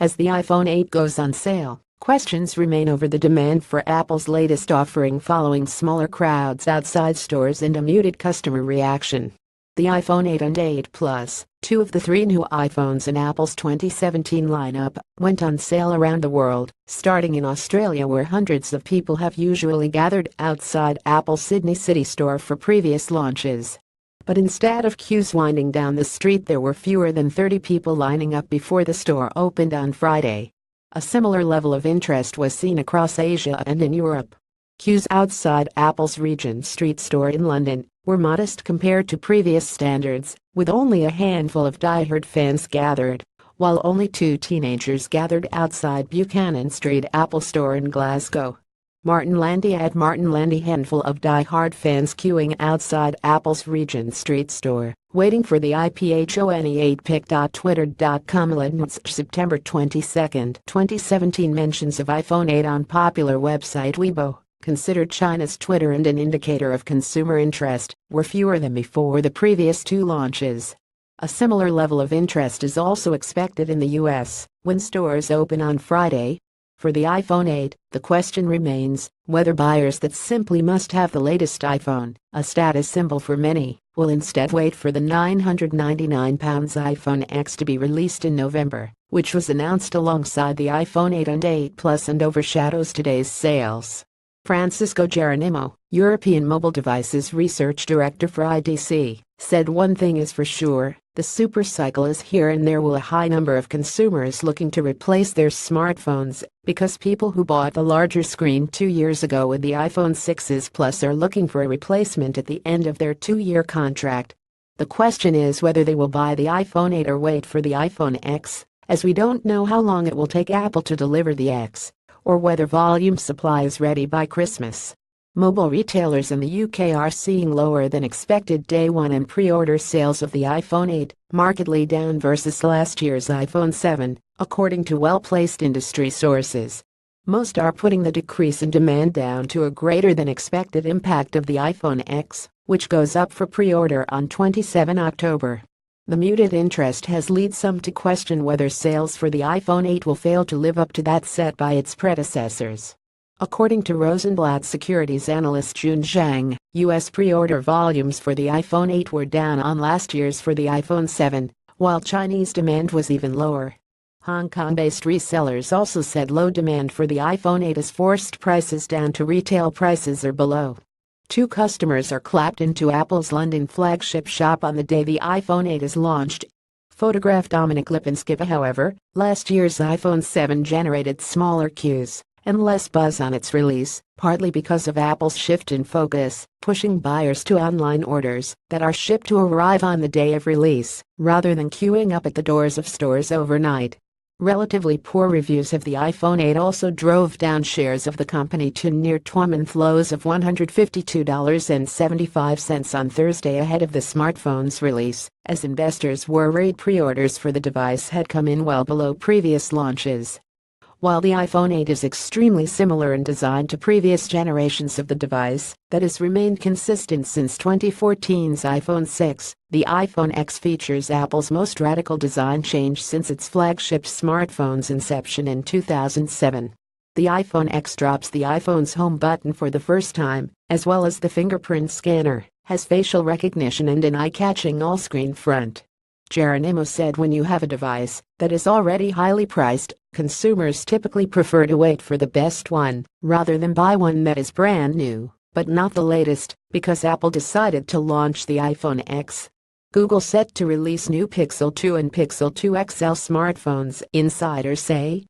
As the iPhone 8 goes on sale, questions remain over the demand for Apple's latest offering following smaller crowds outside stores and a muted customer reaction. The iPhone 8 and 8 Plus, two of the three new iPhones in Apple's 2017 lineup, went on sale around the world, starting in Australia where hundreds of people have usually gathered outside Apple's Sydney City store for previous launches. But instead of queues winding down the street, there were fewer than 30 people lining up before the store opened on Friday. A similar level of interest was seen across Asia and in Europe. Queues outside Apple's Regent Street store in London were modest compared to previous standards, with only a handful of die-hard fans gathered, while only 2 teenagers gathered outside Buchanan Street Apple Store in Glasgow. Martin Landy at Martin Landy, handful of die-hard fans queuing outside Apple's Regent Street store, waiting for the iPhone 8 pic. Twitter.com September 22, 2017 mentions of iPhone 8 on popular website Weibo, considered China's Twitter and an indicator of consumer interest, were fewer than before the previous 2 launches. A similar level of interest is also expected in the US, when stores open on Friday. For the iPhone 8, the question remains whether buyers that simply must have the latest iPhone, a status symbol for many, will instead wait for the £999 iPhone X to be released in November, which was announced alongside the iPhone 8 and 8 Plus and overshadows today's sales. Francisco Geronimo, European Mobile Devices Research Director for IDC, said one thing is for sure, the super cycle is here and there will a high number of consumers looking to replace their smartphones because people who bought the larger screen 2 years ago with the iPhone 6s Plus are looking for a replacement at the end of their 2-year contract. The question is whether they will buy the iPhone 8 or wait for the iPhone X, as we don't know how long it will take Apple to deliver the X, or whether volume supply is ready by Christmas. Mobile retailers in the UK are seeing lower than expected day one and pre-order sales of the iPhone 8, markedly down versus last year's iPhone 7, according to well-placed industry sources. Most are putting the decrease in demand down to a greater than expected impact of the iPhone X, which goes up for pre-order on 27 October. The muted interest has led some to question whether sales for the iPhone 8 will fail to live up to that set by its predecessors. According to Rosenblatt securities analyst Jun Zhang, U.S. pre-order volumes for the iPhone 8 were down on last year's for the iPhone 7, while Chinese demand was even lower. Hong Kong-based resellers also said low demand for the iPhone 8 has forced prices down to retail prices or below. 2 customers are clapped into Apple's London flagship shop on the day the iPhone 8 is launched. Photograph Dominic Lipinskiva. However, last year's iPhone 7 generated smaller queues and less buzz on its release, partly because of Apple's shift in focus, pushing buyers to online orders that are shipped to arrive on the day of release, rather than queuing up at the doors of stores overnight. Relatively poor reviews of the iPhone 8 also drove down shares of the company to near 2-month lows of $152.75 on Thursday ahead of the smartphone's release, as investors worried pre-orders for the device had come in well below previous launches. While the iPhone 8 is extremely similar in design to previous generations of the device that has remained consistent since 2014's iPhone 6, the iPhone X features Apple's most radical design change since its flagship smartphone's inception in 2007. The iPhone X drops the iPhone's home button for the first time, as well as the fingerprint scanner, has facial recognition and an eye-catching all-screen front. Geronimo said when you have a device that is already highly priced, consumers typically prefer to wait for the best one, rather than buy one that is brand new, but not the latest, because Apple decided to launch the iPhone X. Google set to release new Pixel 2 and Pixel 2 XL smartphones, insiders say,